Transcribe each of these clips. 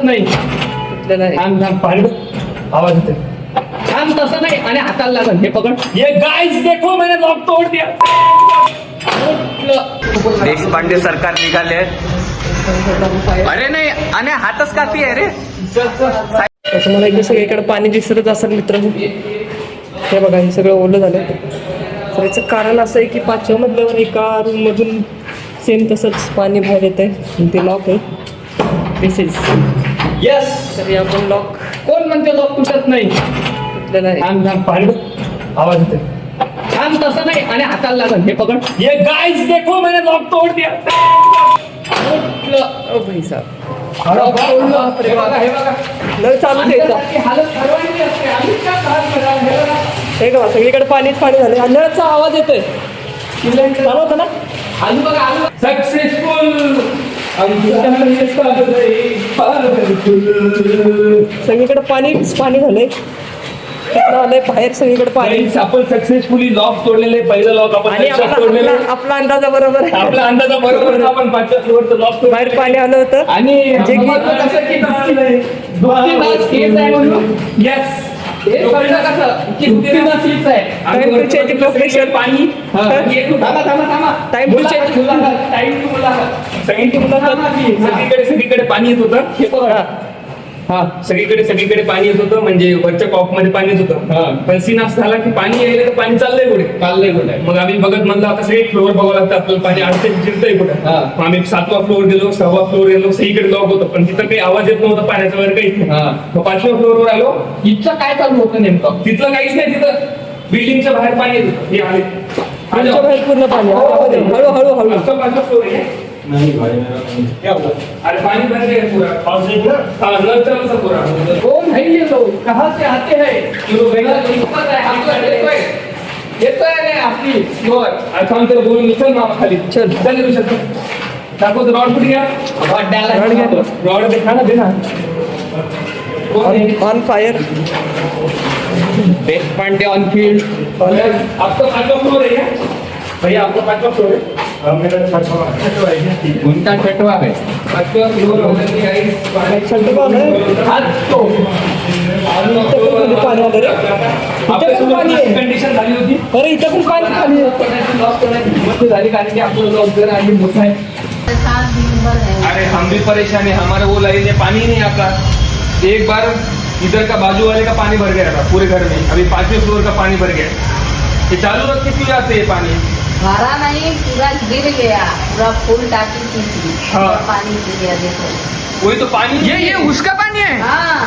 नाही. थांब थांब पाणी आवाज येते. थांब तसं नाही आणि हाताला लागल हे पकड. ये गाइस देखो मैंने लॉक तोड़ दिया. देशपांडे सरकार निघाले. अरे नाही आणि हातच कापी आहे रे. तसं मला इकडे सगळीकडे पाणी दिसतच असेल मित्रांनो. हे बघा हे सगळं ओलं झालं. तर याचं कारण असं आहे की 5व्या मधल्यावर एका रूममधून सेम तसंच पाणी बाहेर येत आहे. ते लॉक आहे. दिस इज यस. तरी आपण लॉक कोण म्हणते लॉक तुटत नाही. तुटलेलं आहे. थांब थांब पाणी आवाज येते. थांब तसं नाही आणि हाताला लागल हे पकड. ये गाइस देखो मैंने लॉक तोड़ दिया. ओ भाई साहब हे बघा नळ चालू द्यायचा. हालत ठरवायची असते. आम्ही काय हात करा हे बघा. हे बघा सगळीकडे पाणीच पाणी झालं. आणि नळाचा आवाज येतोय. चालू होतं ना. आलू बघा आलू सक्सेसफुल. सगळीकडे पाणीच पाणी झालंय. तिकडं आलंय बाहेर सगळीकडे पाणी. आपण सक्सेसफुली लॉक तोडलेले. पहिलं लॉक आपण आणि तोडलेले. आपला अंदाजा बरोबर आहे. आपला अंदाजा बरोबर आपण 5व्या फ्लोअरचं लॉक बाहेर पाणी आलं होतं. आणि जे की- कसं की केस आहे म्हणून येस हे कळलं कसं की केस आहे. Time to change profession. पाणी थांबा थांबा थांबा. Time to change. Time to मुलाखत. सगळीकडे पाणी येत होतं. हे बघा. हा सगळीकडे पाणी येत होतं. म्हणजे वरच्या कॉक मध्ये पाणी येत होतं. पण सीन असं झाला की पाणी यायला तर पाणी चाललंय कुठे. मग आम्ही बघत म्हणलं आता सगळे फ्लोअर बघावं लागतं आपल्याला. पाणी अडते जिरतंय कुठे. मग आम्ही 7वा फ्लोअर गेलो 6वा फ्लोअर गेलो. सगळीकडे लॉक होतं पण तिथं काही आवाज येत नव्हता पाण्याचा वगैरे काही. मग 5व्या फ्लोअरवर आलो. इथचं काय चालू होतं नेमकं. तिथलं काहीच नाही. तिथं बिल्डिंगच्या बाहेर पाणी येत होतं. हे आले आमच्या बाहेर पूर्ण पाणी. हळू हळू हळू. 5वा फ्लोअर आहे. नहीं भाई मेरा क्या हुआ? अरे पानी भर गया पूरा. पास से पूरा हाँ नल चल सा पूरा. कौन है ये लोग. कहाँ से आते हैं. येतोय नाही आपली फ्लोअर. अच्छा आमचं बोलून चल मामा खाली. चल. चल येऊ शकतो. दाखव रॉड कुठे घ्या. रॉड घ्या. रॉड देखा ना दे ना. On fire. Deshpande on field. आपका 5वां फ्लोर है क्या भैया. आपका 5वां फ्लोर है. मेरा छठवा है. उनका 6वां है. 5वां फ्लोर छठवा है. हाथ तो पाणी आलं रे. इथं पण पाणी आहे. कंडिशन झाली होती. अरे इथं पण पाणी खाली आहे. लॉक करण्याची हिम्मत झाली कारण की आपलं लॉक जर आणि मोठा आहे. अरे हम भी परेशान है. हमारे वो लाइन में पानी नहीं आता. एक बार इधर का बाजू वाले का पानी भर गया था पूरे घर में. अभी 5वें फ्लोर का पानी भर गया. ये चालू रख के क्यों आते हैं पानी. भरा नहीं पूरा गिर गया. पूरा फुल टाकी थी. हाँ. पानी गिर गया देखो. वही तो पानी. ये उसका पानी है. हाँ.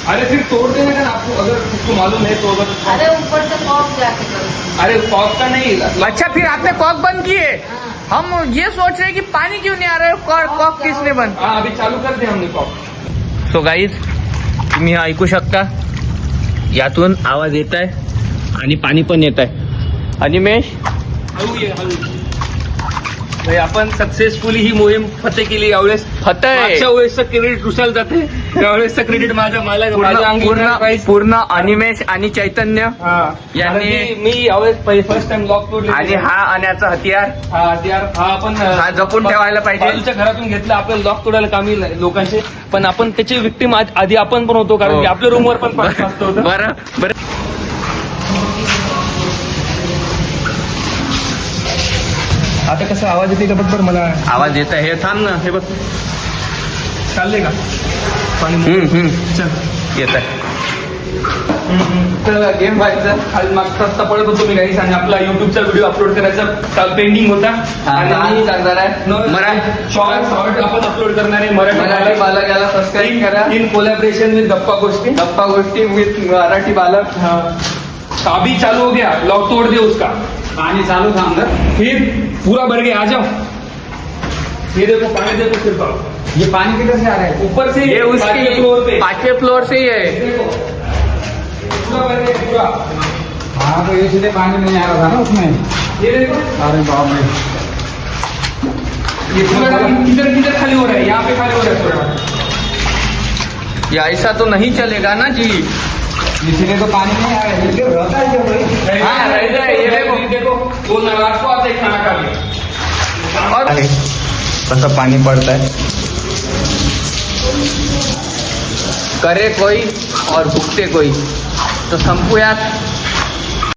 अरे फिर तोड़ देना का आपको अगर उसको मालूम है तो. अरे ऊपर से कॉक जाके करो. अरे कॉक का नहीं. अच्छा फिर आपने कॉक बंद किए. हम ये सोच रहे हैं कि पानी क्यों नहीं आ रहा है. कॉक किसने बंद. हाँ अभी चालू कर दिया हमने कॉक. सो गाईज तुम्ही ऐकू शकता यातून आवाज येत आहे आणि पाणी पण येत आहे. अनिमेश भाई आपण सक्सेसफुली ही मोहीम फते केली. यावेळेस मागच्या वेळेसचं क्रेडिट रुसायला जाते. यावेळेसचं क्रेडिट माझ्या अंगी पूर्ण अनिमेश आणि चैतन्य यांनी मी यावेळेस फर्स्ट टाइम लॉक तोडले. आणि हा आण्याचा हतियार हा आपण हा जपून ठेवायला पाहिजे. बाजूच्या घरातून घेतलं. आपल्याला लॉक तोडायला कामी लोकांचे. पण आपण त्याचे विक्टीम आधी आपण पण होतो कारण की आपल्या रूमवर पण पाणी वाजत होतं. बरं आता कसं आवाज येते का बघ बरं मला. आवाज येत आहे. हे थांब ना. हे बघ चाललंय का पाणी. येत आहे. तर गेम व्हायचं. खाली मागचा रस्ता पडत होतो मी काही. आणि आपला युट्यूबचा व्हिडिओ अपलोड करायचा पेंडिंग होता. आणि करणार आहे शॉर्ट आपण अपलोड करणार आहे. मराठी बालक याला सबस्क्राईब करा. इन कोलॅबरेशन विथ गप्पा गोष्टी विथ मराठी बालक. अभी चालू हो गया. लॉक तोड़ दे उसका. पानी चालू था अंदर. फिर पूरा भर गया. आ जाओ. ये देखो पानी देखो सिर्फ आप. ये पानी किधर से आ रहा है. ऊपर से ये उसके 5वें फ्लोर पे. 5वें फ्लोर से ही है. देखो पूरा भर गया पूरा. हाँ तो ये सीधे पानी नहीं आ रहा था ना उसमें. ये देखो अरे बाप रे. ये पूरा किधर खाली हो रहा है. यहाँ पे खाली हो रहा है पूरा. ये ऐसा तो नहीं चलेगा ना जी. इसलिए तो पानी नहीं आ रहा है. इसलिए रहता है क्या भाई. हाँ रह जाए. ये देखो वो नवाज को आते खाना खा लिया. और कसं पाणी पडत आहे. करे कोई और भुगते कोई. तो संपूयात